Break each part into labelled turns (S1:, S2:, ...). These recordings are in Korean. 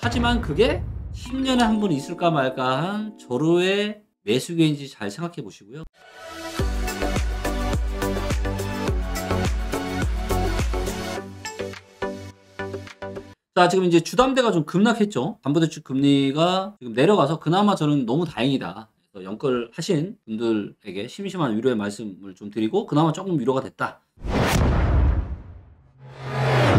S1: 하지만 그게 10년에 한 번 있을까 말까 한 절호의 매수기인지 잘 생각해 보시고요. 자, 지금 이제 주담대가 좀 급락했죠. 담보대출 금리가 지금 내려가서 그나마 저는 너무 다행이다. 그래서 연끌하신 분들에게 심심한 위로의 말씀을 좀 드리고 그나마 조금 위로가 됐다.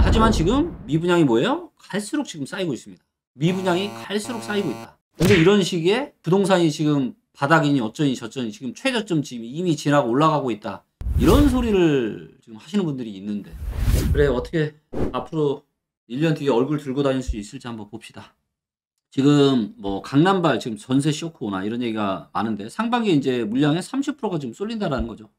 S1: 하지만 지금 미분양이 뭐예요? 갈수록 지금 쌓이고 있습니다. 미분양이 갈수록 쌓이고 있다. 근데 이런 시기에 부동산이 지금 바닥이니 어쩌니 저쩌니 지금 최저점 지금 이미 지나고 올라가고 있다. 이런 소리를 지금 하시는 분들이 있는데, 그래 어떻게 앞으로 1년 뒤에 얼굴 들고 다닐 수 있을지 한번 봅시다. 지금 뭐 강남발 지금 전세 쇼크 오나 이런 얘기가 많은데 상반기에 이제 물량의 30%가 지금 쏠린다라는 거죠.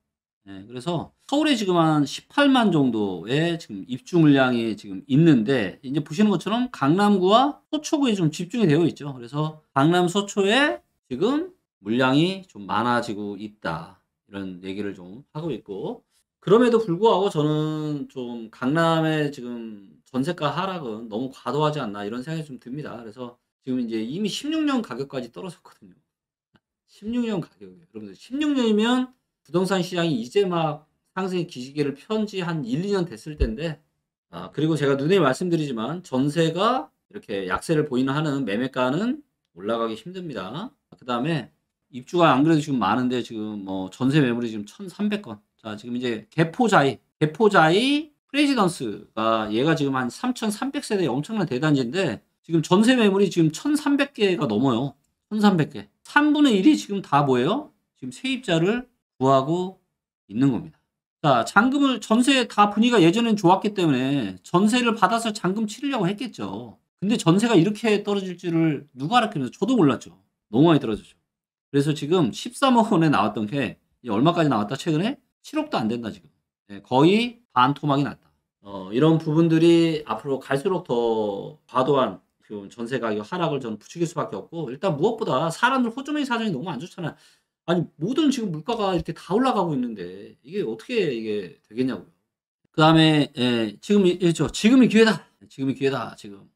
S1: 예, 그래서 서울에 지금 한 18만 정도의 지금 입주 물량이 지금 있는데, 이제 보시는 것처럼 강남구와 서초구에 좀 집중이 되어 있죠. 그래서 강남 서초에 지금 물량이 좀 많아지고 있다. 이런 얘기를 좀 하고 있고, 그럼에도 불구하고 저는 좀 강남의 지금 전세가 하락은 너무 과도하지 않나 이런 생각이 좀 듭니다. 그래서 지금 이제 이미 16년 가격까지 떨어졌거든요. 16년 가격이에요. 여러분들 16년이면 부동산 시장이 이제 막 상승의 기지개를 편 지 한 1-2년 됐을 텐데, 그리고 제가 누누이 말씀드리지만 전세가 이렇게 약세를 보이는 한은 매매가는 올라가기 힘듭니다. 그다음에 입주가 안 그래도 지금 많은데 지금 뭐 전세 매물이 지금 1,300건. 자, 지금 이제 개포자이 프레지던스가 얘가 지금 한 3,300세대의 엄청난 대단지인데 지금 전세 매물이 지금 1,300개가 넘어요. 1,300개. 3분의 1이 지금 다 뭐예요? 지금 세입자를 구하고 있는 겁니다. 자, 잔금을 전세 다 분위기가 예전엔 좋았기 때문에 전세를 받아서 잔금 치르려고 했겠죠. 근데 전세가 이렇게 떨어질 줄을 누가 알았겠어요? 저도 몰랐죠. 너무 많이 떨어졌죠. 그래서 지금 13억 원에 나왔던 게 얼마까지 나왔다 최근에? 7억도 안 된다 지금. 네, 거의 반토막이 났다. 이런 부분들이 앞으로 갈수록 더 과도한 그 전세 가격 하락을 저는 부추길 수밖에 없고, 일단 무엇보다 사람들 호주머니 사정이 너무 안 좋잖아요. 아니 모든 지금 물가가 이렇게 다 올라가고 있는데 이게 어떻게 이게 되겠냐고요. 그다음에 지금이 기회다. 지금이 기회다. 지금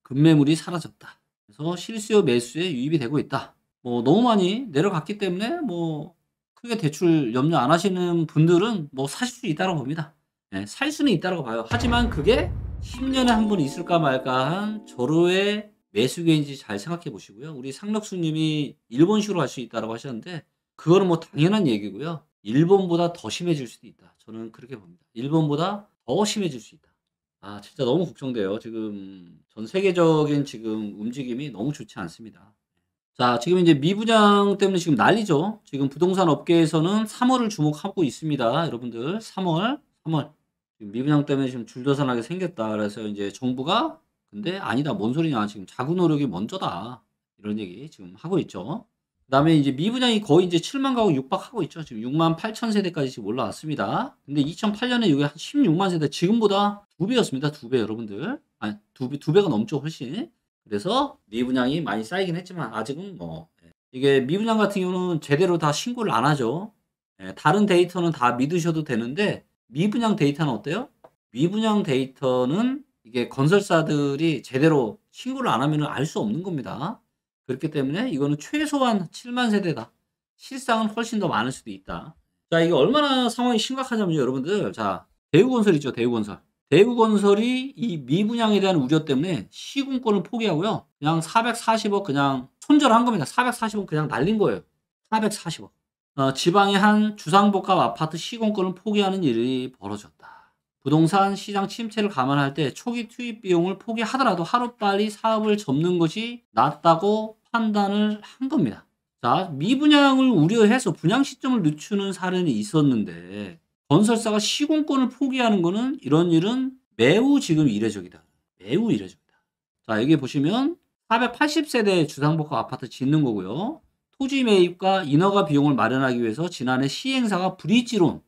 S1: 급매물이 사라졌다. 그래서 실수요 매수에 유입이 되고 있다. 뭐 너무 많이 내려갔기 때문에 뭐 크게 대출 염려 안 하시는 분들은 뭐 사실 수 있다고 봅니다. 예, 살 수는 있다고 봐요. 하지만 그게 10년에 한 번 있을까 말까 한 절호의 매수기인지 잘 생각해 보시고요. 우리 상록수 님이 일본식으로 할 수 있다고 하셨는데 그거는 뭐 당연한 얘기고요. 일본보다 더 심해질 수도 있다. 저는 그렇게 봅니다. 일본보다 더 심해질 수 있다. 진짜 너무 걱정돼요. 지금 전 세계적인 지금 움직임이 너무 좋지 않습니다. 자, 지금 이제 미분양 때문에 지금 난리죠. 지금 부동산 업계에서는 3월을 주목하고 있습니다. 여러분들 3월 지금 미분양 때문에 지금 줄도산하게 생겼다. 그래서 이제 정부가 근데 아니다. 뭔 소리냐. 지금 자구 노력이 먼저다. 이런 얘기 지금 하고 있죠. 그다음에 이제 미분양이 거의 이제 7만 가구 육박하고 있죠. 지금 6만 8천 세대까지 지금 올라왔습니다. 근데 2008년에 이게 한 16만 세대, 지금보다 2배였습니다. 2배 여러분들. 아니, 2배가 넘죠, 훨씬. 그래서 미분양이 많이 쌓이긴 했지만 아직은 뭐 이게 미분양 같은 경우는 제대로 다 신고를 안 하죠. 다른 데이터는 다 믿으셔도 되는데 미분양 데이터는 어때요? 미분양 데이터는 이게 건설사들이 제대로 신고를 안 하면 알 수 없는 겁니다. 그렇기 때문에 이거는 최소한 7만 세대다. 실상은 훨씬 더 많을 수도 있다. 자, 이게 얼마나 상황이 심각하냐면요, 여러분들. 자, 대우건설 있죠, 대우건설. 대우건설이 이 미분양에 대한 우려 때문에 시공권을 포기하고요. 그냥 440억 그냥 손절한 겁니다. 440억 그냥 날린 거예요. 440억. 지방의 한 주상복합 아파트 시공권을 포기하는 일이 벌어졌다. 부동산 시장 침체를 감안할 때 초기 투입 비용을 포기하더라도 하루빨리 사업을 접는 것이 낫다고 판단을 한 겁니다. 자, 미분양을 우려해서 분양 시점을 늦추는 사례는 있었는데 건설사가 시공권을 포기하는 거는 이런 일은 매우 지금 이례적이다. 매우 이례적이다. 자, 여기 보시면 480세대 주상복합 아파트 짓는 거고요. 토지 매입과 인허가 비용을 마련하기 위해서 지난해 시행사가 브릿지론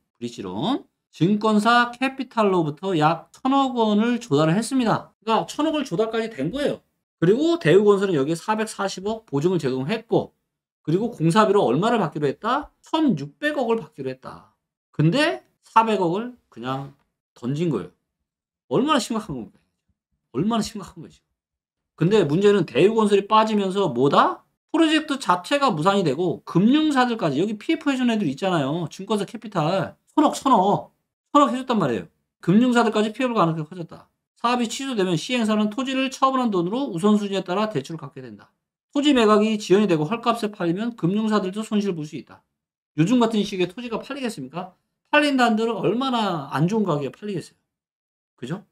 S1: 증권사 캐피탈로부터 약 1,000억 원을 조달을 했습니다. 그러니까 1,000억 원 조달까지 된 거예요. 그리고 대우건설은 여기에 440억 보증을 제공했고, 그리고 공사비로 얼마를 받기로 했다? 1,600억을 받기로 했다. 근데 400억을 그냥 던진 거예요. 얼마나 심각한 겁니까? 얼마나 심각한 거죠. 근데 문제는 대우건설이 빠지면서 뭐다? 프로젝트 자체가 무산이 되고 금융사들까지 여기 PF 해준 애들 있잖아요. 증권사 캐피탈 천억 해줬단 말이에요. 금융사들까지 피해볼 가능성이 커졌다. 사업이 취소되면 시행사는 토지를 처분한 돈으로 우선순위에 따라 대출을 갚게 된다. 토지 매각이 지연이 되고 헐값에 팔리면 금융사들도 손실을 볼 수 있다. 요즘 같은 시기에 토지가 팔리겠습니까? 팔린다 한들 얼마나 안 좋은 가격에 팔리겠어요. 그죠?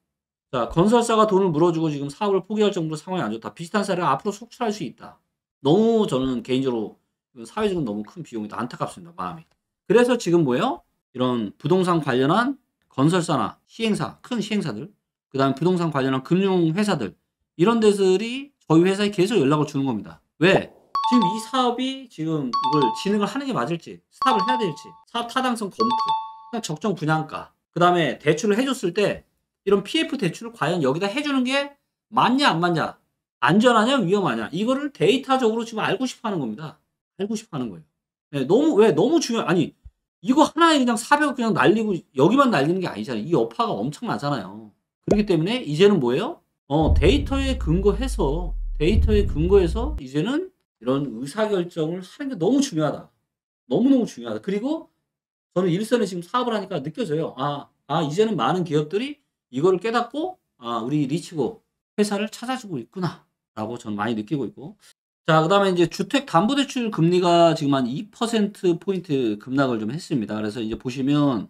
S1: 자, 건설사가 돈을 물어주고 지금 사업을 포기할 정도로 상황이 안 좋다. 비슷한 사례를 앞으로 속출할 수 있다. 너무 저는 개인적으로 사회적으로 너무 큰 비용이다. 안타깝습니다. 마음이. 그래서 지금 뭐예요? 이런 부동산 관련한 건설사나 시행사, 큰 시행사들, 그 다음에 부동산 관련한 금융회사들, 이런 데들이 저희 회사에 계속 연락을 주는 겁니다. 왜? 지금 이 사업이 지금 이걸 진행을 하는 게 맞을지, 스탑을 해야 될지, 사업 타당성 검토, 그냥 적정 분양가, 그 다음에 대출을 해줬을 때 이런 PF 대출을 과연 여기다 해주는 게 맞냐 안 맞냐, 안전하냐 위험하냐, 이거를 데이터적으로 지금 알고 싶어 하는 겁니다. 알고 싶어 하는 거예요. 네, 너무 아니 이거 하나에 그냥 400억 그냥 날리고 여기만 날리는 게 아니잖아요. 이 여파가 엄청나잖아요. 그렇기 때문에 이제는 뭐예요? 데이터에 근거해서 이제는 이런 의사결정을 하는 게 너무 중요하다. 너무너무 중요하다. 그리고 저는 일선에 지금 사업을 하니까 느껴져요. 이제는 많은 기업들이 이거를 깨닫고 우리 리치고 회사를 찾아주고 있구나 라고 저는 많이 느끼고 있고. 자, 그 다음에 이제 주택담보대출 금리가 지금 한 2%포인트 급락을 좀 했습니다. 그래서 이제 보시면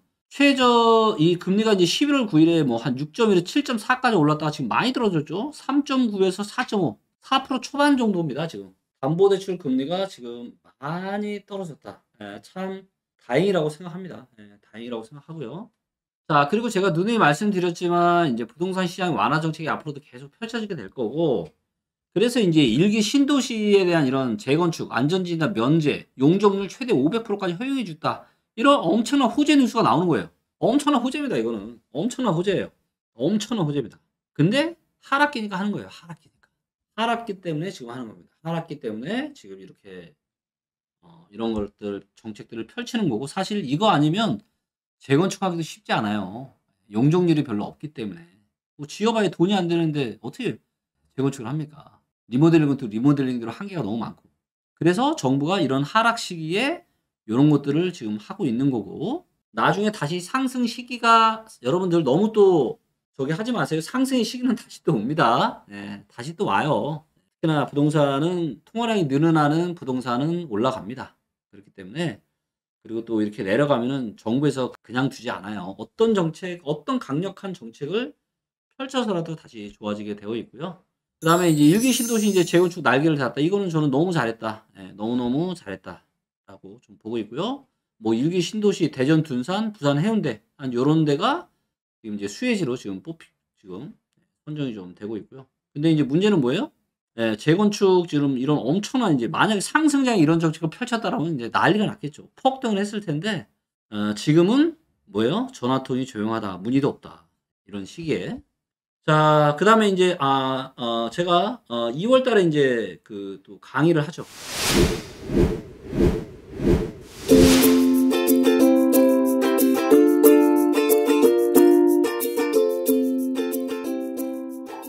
S1: 이 금리가 이제 11월 9일에 뭐 한 6.1에서 7.4까지 올랐다가 지금 많이 떨어졌죠. 3.9에서 4.5, 4% 초반 정도입니다. 지금 담보대출 금리가 지금 많이 떨어졌다. 참 다행이라고 생각합니다. 다행이라고 생각하고요. 자, 그리고 제가 누누이 말씀드렸지만 이제 부동산 시장 완화 정책이 앞으로도 계속 펼쳐지게 될 거고, 그래서 이제 일기 신도시에 대한 이런 재건축, 안전지나 면제, 용적률 최대 500%까지 허용해 줬다. 이런 엄청난 호재 뉴스가 나오는 거예요. 엄청난 호재입니다. 이거는 엄청난 호재예요. 엄청난 호재입니다. 근데 하락기니까 하는 거예요. 하락기 때문에 지금 하는 겁니다. 하락기 때문에 지금 이렇게 이런 것들 정책들을 펼치는 거고, 사실 이거 아니면 재건축하기도 쉽지 않아요. 용적률이 별로 없기 때문에. 뭐 지어봐야 돈이 안 되는데 어떻게 재건축을 합니까? 리모델링은 또 리모델링대로 한계가 너무 많고. 그래서 정부가 이런 하락 시기에 이런 것들을 지금 하고 있는 거고, 나중에 다시 상승 시기가 여러분들 너무 또 저기 하지 마세요. 상승의 시기는 다시 또 옵니다. 다시 또 와요. 특히나 부동산은 통화량이 늘어나는 부동산은 올라갑니다. 그렇기 때문에, 그리고 또 이렇게 내려가면은 정부에서 그냥 두지 않아요. 어떤 정책, 어떤 강력한 정책을 펼쳐서라도 다시 좋아지게 되어 있고요. 그 다음에 이제 일기 신도시 이제 재건축 날개를 달았다. 이거는 저는 너무 잘했다. 너무너무 잘했다. 라고 좀 보고 있고요. 뭐 일기 신도시 대전, 둔산, 부산, 해운대 한 요런 데가 지금 이제 수혜지로 지금 지금 선정이 좀 되고 있고요. 근데 이제 문제는 뭐예요? 재건축 지금 이런 엄청난 이제 만약에 상승장에 이런 정책을 펼쳤다라면 이제 난리가 났겠죠. 폭등을 했을 텐데, 지금은 뭐예요? 전화통이 조용하다. 문의도 없다. 이런 시기에. 자, 그 다음에 이제, 제가, 2월 달에 이제 또 강의를 하죠.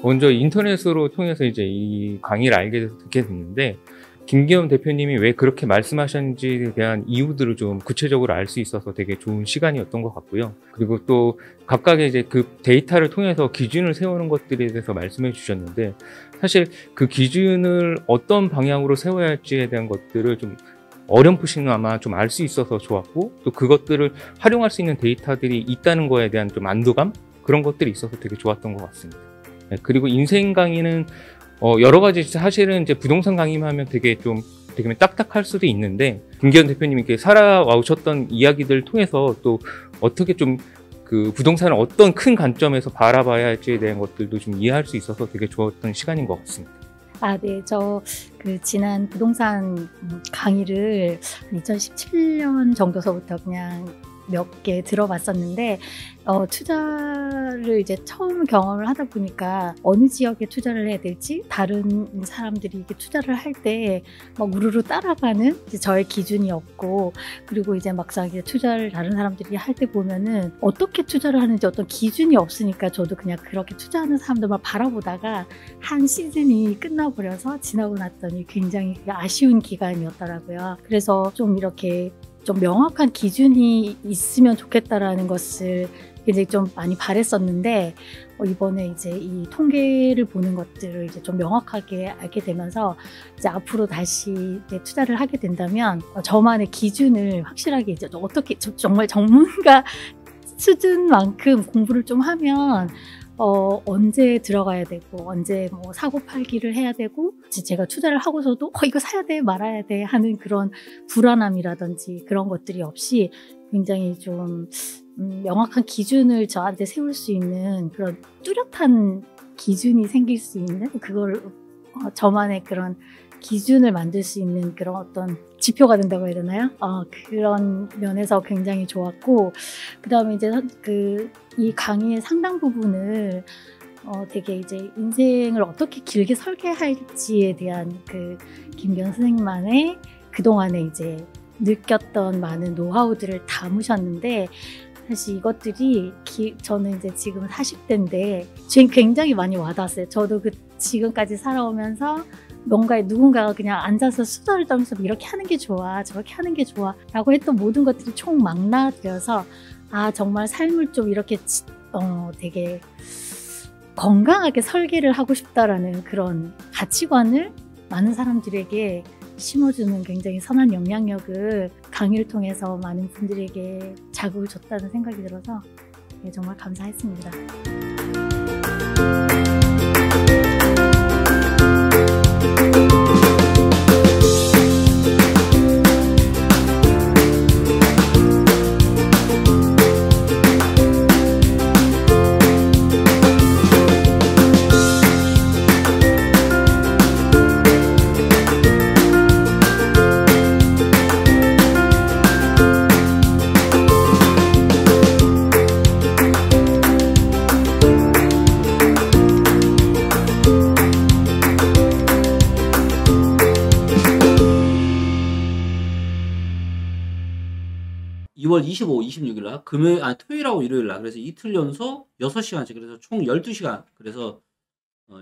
S2: 먼저 인터넷으로 통해서 이제 이 강의를 알게 돼서 듣게 됐는데, 김기현 대표님이 왜 그렇게 말씀하셨는지에 대한 이유들을 좀 구체적으로 알 수 있어서 되게 좋은 시간이었던 것 같고요. 그리고 또 각각의 이제 그 데이터를 통해서 기준을 세우는 것들에 대해서 말씀해 주셨는데, 사실 그 기준을 어떤 방향으로 세워야 할지에 대한 것들을 좀 어렴풋이나마 좀 알 수 있어서 좋았고, 또 그것들을 활용할 수 있는 데이터들이 있다는 거에 대한 좀 안도감? 그런 것들이 있어서 되게 좋았던 것 같습니다. 그리고 인생 강의는 여러 가지 사실은 이제 부동산 강의만 하면 되게 딱딱할 수도 있는데, 김기현 대표님이 이렇게 살아와오셨던 이야기들 통해서 또 어떻게 좀 그 부동산을 어떤 큰 관점에서 바라봐야 할지에 대한 것들도 좀 이해할 수 있어서 되게 좋았던 시간인 것 같습니다.
S3: 네. 저 지난 부동산 강의를 2017년 정도서부터 그냥 몇 개 들어봤었는데 투자를 이제 처음 경험을 하다 보니까 어느 지역에 투자를 해야 될지 다른 사람들이 이게 투자를 할 때 막 우르르 따라가는 이제 저의 기준이 없고 그리고 이제 막상 이제 투자를 다른 사람들이 할 때 보면은 어떻게 투자를 하는지 어떤 기준이 없으니까 저도 그냥 그렇게 투자하는 사람들만 바라보다가 한 시즌이 끝나버려서 지나고 났더니 굉장히 아쉬운 기간이었더라고요. 그래서 좀 이렇게 좀 명확한 기준이 있으면 좋겠다라는 것을 굉장히 좀 많이 바랬었는데 이번에 이제 이 통계를 보는 것들을 이제 좀 명확하게 알게 되면서 이제 앞으로 다시 이제 투자를 하게 된다면 저만의 기준을 확실하게 이제 어떻게 정말 전문가 수준만큼 공부를 좀 하면 언제 들어가야 되고 언제 뭐 사고 팔기를 해야 되고 제가 투자를 하고서도 이거 사야 돼 말아야 돼 하는 그런 불안함이라든지 그런 것들이 없이 굉장히 좀 명확한 기준을 저한테 세울 수 있는 그런 뚜렷한 기준이 생길 수 있는 그걸 저만의 그런 기준을 만들 수 있는 그런 어떤 지표가 된다고 해야 되나요? 그런 면에서 굉장히 좋았고 그 다음에 이제 이 강의의 상당 부분을 되게 이제 인생을 어떻게 길게 설계할지에 대한 김기현 선생님만의 그동안에 이제 느꼈던 많은 노하우들을 담으셨는데 사실 이것들이 저는 이제 지금 40대인데 굉장히 많이 와닿았어요. 저도 지금까지 살아오면서 뭔가 누군가가 그냥 앉아서 수다를 떨면서 이렇게 하는 게 좋아 저렇게 하는 게 좋아 라고 했던 모든 것들이 총망라되어서 정말 삶을 좀 이렇게 되게 건강하게 설계를 하고 싶다라는 그런 가치관을 많은 사람들에게 심어주는 굉장히 선한 영향력을 강의를 통해서 많은 분들에게 자극을 줬다는 생각이 들어서 정말 감사했습니다.
S1: 2월 25, 26일 날 토요일하고 일요일 날 그래서 이틀 연속 6시간씩 그래서 총 12시간 그래서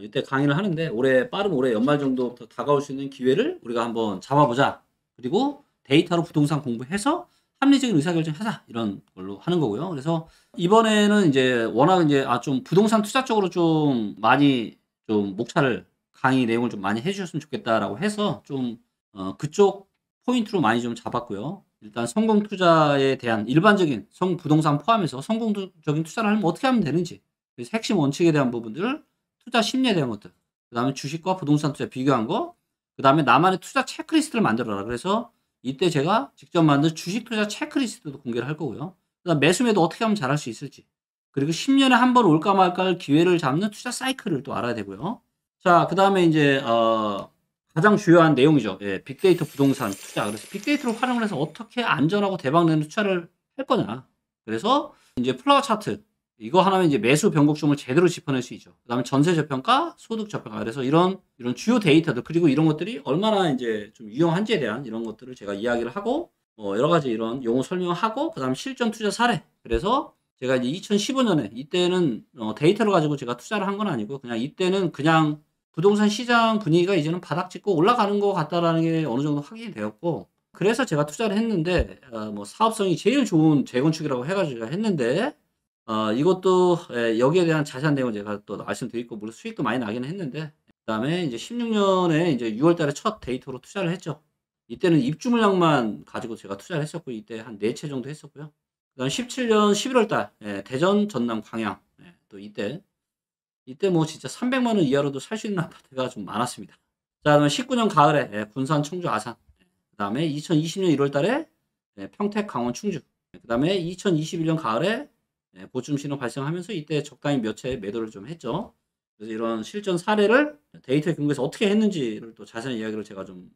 S1: 이때 강의를 하는데 빠른 올해 연말 정도부터 다가올 수 있는 기회를 우리가 한번 잡아보자. 그리고 데이터로 부동산 공부해서 합리적인 의사결정하자 이런 걸로 하는 거고요. 그래서 이번에는 이제 워낙 이제 좀 부동산 투자 쪽으로 좀 많이 좀 목차를 강의 내용을 좀 많이 해주셨으면 좋겠다라고 해서 좀 그쪽 포인트로 많이 좀 잡았고요. 일단 성공 투자에 대한 일반적인 부동산 포함해서 성공적인 투자를 하려면 어떻게 하면 되는지 그래서 핵심 원칙에 대한 부분들 투자 심리에 대한 것들 그 다음에 주식과 부동산 투자 비교한 거 그 다음에 나만의 투자 체크리스트를 만들어라. 그래서 이때 제가 직접 만든 주식 투자 체크리스트도 공개를 할 거고요. 그 다음 매수매도 어떻게 하면 잘할 수 있을지 그리고 10년에 한 번 올까 말까 기회를 잡는 투자 사이클을 또 알아야 되고요. 자, 그 다음에 이제 가장 주요한 내용이죠. 빅데이터 부동산 투자. 그래서 빅데이터를 활용을 해서 어떻게 안전하고 대박내는 투자를 할 거냐. 그래서 이제 플라워 차트. 이거 하나면 이제 매수 변곡점을 제대로 짚어낼 수 있죠. 그 다음에 전세 저평가, 소득 저평가. 그래서 이런 주요 데이터들, 그리고 이런 것들이 얼마나 이제 좀 유용한지에 대한 이런 것들을 제가 이야기를 하고, 여러 가지 이런 용어 설명을 하고, 그 다음에 실전 투자 사례. 그래서 제가 이제 2015년에, 이때는 데이터를 가지고 제가 투자를 한 건 아니고, 그냥 이때는 그냥 부동산 시장 분위기가 이제는 바닥 찍고 올라가는 것 같다라는 게 어느 정도 확인이 되었고, 그래서 제가 투자를 했는데, 사업성이 제일 좋은 재건축이라고 해가지고 제가 했는데, 이것도 여기에 대한 자세한 내용을 제가 또 말씀드리고, 물론 수익도 많이 나기는 했는데, 그 다음에 이제 16년에 이제 6월 달에 첫 데이터로 투자를 했죠. 이때는 입주 물량만 가지고 제가 투자를 했었고, 이때 한 4채 정도 했었고요. 그 다음 17년 11월 달, 대전, 전남, 광양, 또 이때 뭐 진짜 300만 원 이하로도 살 수 있는 아파트가 좀 많았습니다. 자, 그다음에 19년 가을에 군산, 청주, 아산. 그 다음에 2020년 1월 달에 평택, 강원, 충주. 그 다음에 2021년 가을에 보충 신호 발생하면서 이때 적당히 몇 채 매도를 좀 했죠. 그래서 이런 실전 사례를 데이터에 근거해서 어떻게 했는지를 또 자세한 이야기를 제가 좀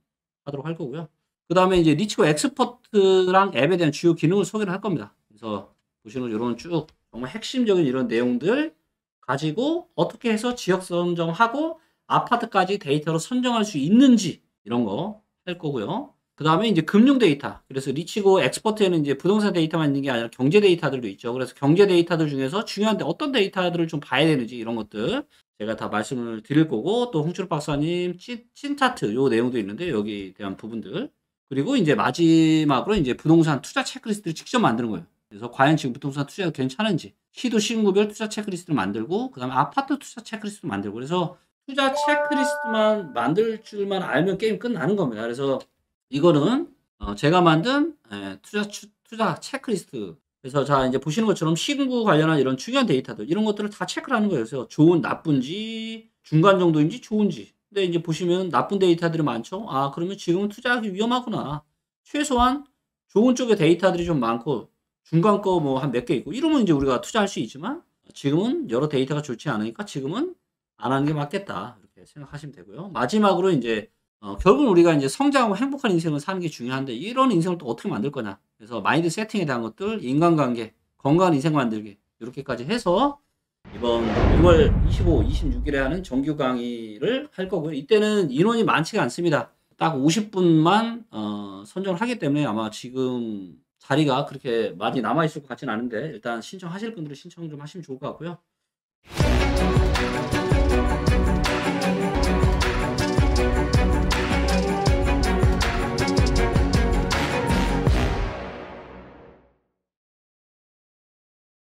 S1: 하도록 할 거고요. 그 다음에 이제 리치고 엑스퍼트랑 앱에 대한 주요 기능을 소개를 할 겁니다. 그래서 보시는 이런 쭉 정말 핵심적인 이런 내용들 가지고 어떻게 해서 지역 선정하고 아파트까지 데이터로 선정할 수 있는지 이런 거 할 거고요. 그 다음에 이제 금융 데이터. 그래서 리치고 엑스퍼트에는 이제 부동산 데이터만 있는 게 아니라 경제 데이터들도 있죠. 그래서 경제 데이터들 중에서 중요한데 어떤 데이터들을 좀 봐야 되는지 이런 것들 제가 다 말씀을 드릴 거고, 또 홍춘욱 박사님 찐 차트 요 내용도 있는데 여기 대한 부분들, 그리고 이제 마지막으로 이제 부동산 투자 체크리스트를 직접 만드는 거예요. 그래서 과연 지금 부동산 투자가 괜찮은지 시도 시군구별 투자 체크리스트를 만들고, 그 다음에 아파트 투자 체크리스트를 만들고, 그래서 투자 체크리스트만 만들 줄만 알면 게임 끝나는 겁니다. 그래서 이거는 제가 만든 투자 체크리스트. 그래서 자 이제 보시는 것처럼 시군구 관련한 이런 중요한 데이터들 이런 것들을 다 체크를 하는 거예요. 그래서 좋은 나쁜지 중간 정도인지 좋은지. 근데 이제 보시면 나쁜 데이터들이 많죠. 아 그러면 지금은 투자하기 위험하구나. 최소한 좋은 쪽의 데이터들이 좀 많고 중간 거 뭐 한 몇 개 있고 이러면 이제 우리가 투자할 수 있지만, 지금은 여러 데이터가 좋지 않으니까 지금은 안 하는 게 맞겠다 이렇게 생각하시면 되고요. 마지막으로 이제 결국은 우리가 이제 성장하고 행복한 인생을 사는 게 중요한데 이런 인생을 또 어떻게 만들 거냐. 그래서 마인드 세팅에 대한 것들, 인간관계, 건강한 인생 만들기 이렇게까지 해서 이번 6월 25, 26일에 하는 정규 강의를 할 거고요. 이때는 인원이 많지가 않습니다. 딱 50분만 선정을 하기 때문에 아마 지금 자리가 그렇게 많이 남아있을 것 같지는 않은데, 일단 신청하실 분들은 신청 좀 하시면 좋을 것 같고요.